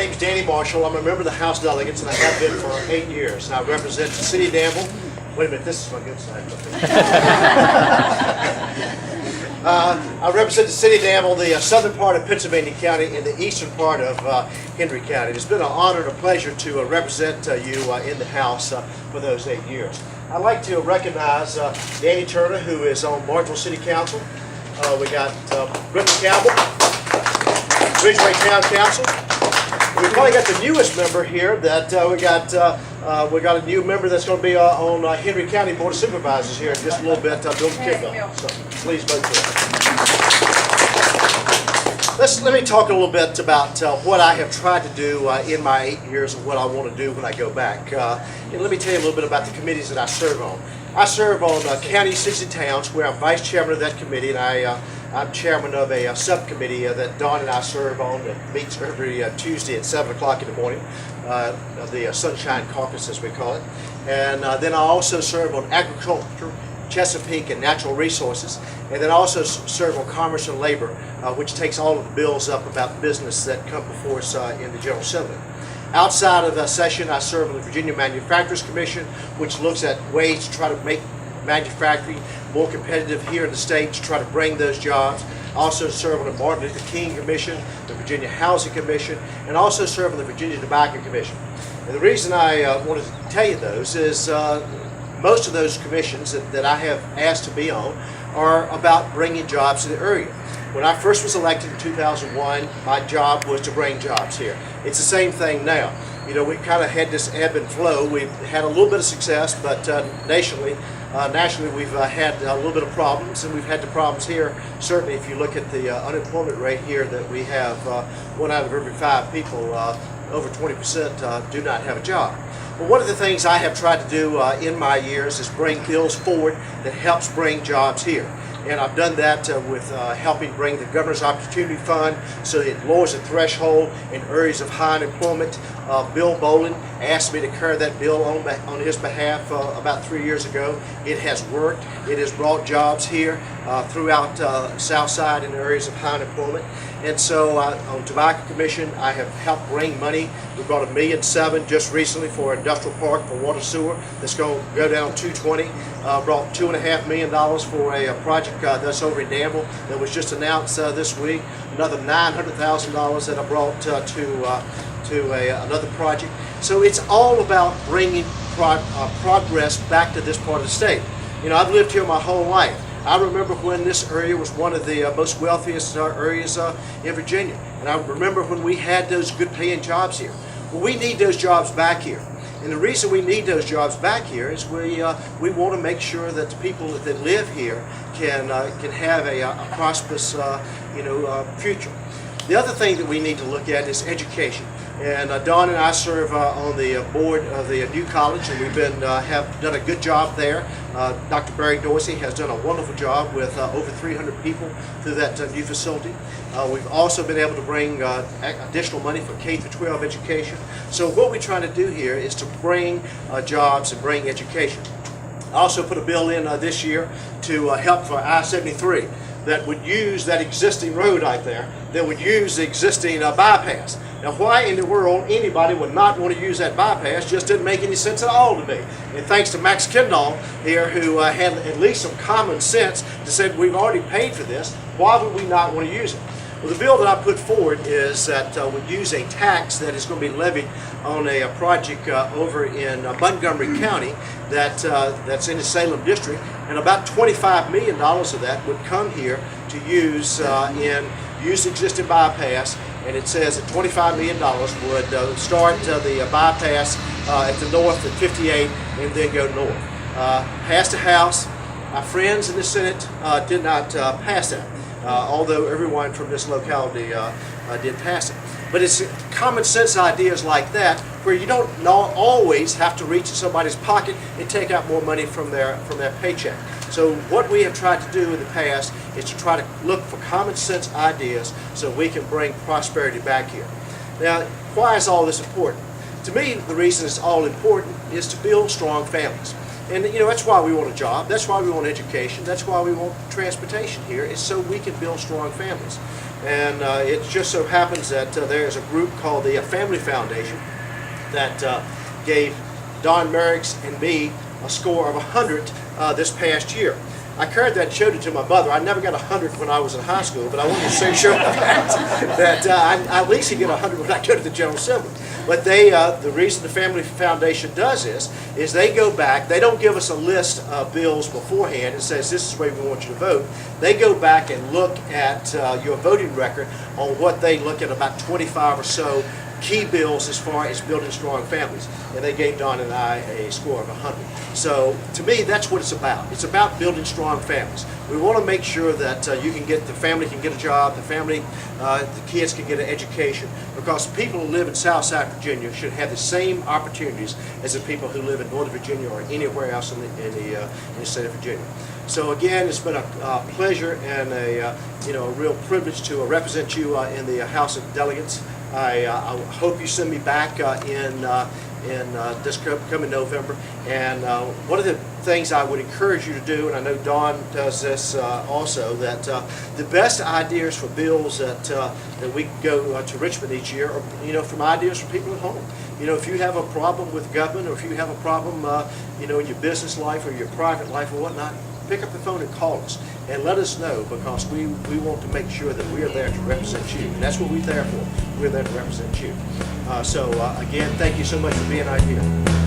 name's Danny Marshall. I'm a member of the House Delegates, and I have been for 8 years. And I represent the city of Danville. Wait a minute, this is my good side. I represent the city of Danville, the southern part of Pennsylvania County, and the eastern part of Henry County. It's been an honor and a pleasure to represent you in the House for those 8 years. I'd like to recognize Danny Turner, who is on Martinsville City Council. We got Britton Campbell, Ridgeway Town Council. We probably got the newest member here. That we got a new member that's going to be on Henry County Board of Supervisors here in just a little bit. Bill Kidwell. So please vote for that. Let me talk a little bit about what I have tried to do in my 8 years and what I want to do when I go back. And let me tell you a little bit about the committees that I serve on. I serve on County 60 Towns, where I'm vice chairman of that committee, and I'm chairman of a subcommittee that Don and I serve on that meets every Tuesday at 7 o'clock in the morning, the Sunshine Caucus, as we call it. And then I also serve on Agriculture, Chesapeake, and Natural Resources. And then I also serve on Commerce and Labor, which takes all of the bills up about business that come before us in the General Assembly. Outside of the session, I serve on the Virginia Manufacturers Commission, which looks at ways to try to make manufacturing more competitive here in the state, to try to bring those jobs. I also serve on the Martin Luther King Commission, the Virginia Housing Commission, and also serve on the Virginia Tobacco Commission. And the reason I wanted to tell you those is most of those commissions that I have asked to be on are about bringing jobs to the area. When I first was elected in 2001, my job was to bring jobs here. It's the same thing now. You know, we kind of had this ebb and flow. We've had a little bit of success, but nationally we've had a little bit of problems, and we've had the problems here. Certainly, if you look at the unemployment rate here, that we have 1 out of every 5 people, over 20%, do not have a job. But one of the things I have tried to do in my years is bring bills forward that helps bring jobs here. And I've done that with helping bring the Governor's Opportunity Fund so it lowers the threshold in areas of high unemployment. Bill Bolin asked me to carry that bill on his behalf about 3 years ago. It has worked. It has brought jobs here throughout South Side in areas of high unemployment. And so on Tobacco Commission, I have helped bring money. We brought $1.7 million just recently for industrial park for water sewer that's going to go down 220. Brought $2.5 million for a project that's over in Danville that was just announced this week. Another $900,000 that I brought to another project. So it's all about bringing progress back to this part of the state. You know, I've lived here my whole life. I remember when this area was one of the most wealthiest areas in Virginia. And I remember when we had those good paying jobs here. Well, we need those jobs back here. And the reason we need those jobs back here is we want to make sure that the people that live here can have a prosperous future. The other thing that we need to look at is education. And Don and I serve on the board of the new college, and we've have done a good job there. Dr. Barry Dorsey has done a wonderful job with over 300 people through that new facility. We've also been able to bring additional money for K-12 education. So what we're trying to do here is to bring jobs and bring education. I also put a bill in this year to help for I-73 that would use that existing road out there, that would use the existing bypass. Now, why in the world anybody would not want to use that bypass just didn't make any sense at all to me. And thanks to Max Kendall here, who had at least some common sense to say, we've already paid for this, why would we not want to use it? Well, the bill that I put forward is that we use a tax that is going to be levied on a project over in Montgomery County that's in the Salem district, and about $25 million of that would come here to use use the existing bypass. And it says that $25 million would start the bypass at the north at 58 and then go north. Passed the House. My friends in the Senate did not pass that. Although everyone from this locality did pass it. But it's common sense ideas like that where you don't always have to reach in somebody's pocket and take out more money from their paycheck. So what we have tried to do in the past is to try to look for common sense ideas so we can bring prosperity back here. Now, why is all this important? To me, the reason it's all important is to build strong families. And you know, that's why we want a job, that's why we want education, that's why we want transportation here, is so we can build strong families. And it just so happens that there is a group called the Family Foundation that gave Don Merrick's and me a score of 100 this past year. I carried that and showed it to my mother. I never got 100 when I was in high school, but I wanted to show that I at least could get 100 when I go to the General Assembly. But the reason the Family Foundation does this is they go back. They don't give us a list of bills beforehand and says this is the way we want you to vote. They go back and look at your voting record on what they look at about 25 or so key bills as far as building strong families, and they gave Don and I a score of 100. So to me, that's what it's about. It's about building strong families. We want to make sure that the family can get a job, the kids can get an education, because people who live in Southside Virginia should have the same opportunities as the people who live in Northern Virginia or anywhere else in the state of Virginia. So again, it's been a pleasure and a real privilege to represent you in the House of Delegates. I hope you send me back in this coming November. And one of the things I would encourage you to do, and I know Don does this also, that the best ideas for bills that we go to Richmond each year are, from ideas from people at home. If you have a problem with government, or if you have a problem, in your business life or your private life or whatnot, pick up the phone and call us and let us know, because we want to make sure that we are there to represent you. And that's what we're there for. We're there to represent you. So again, thank you so much for being out here.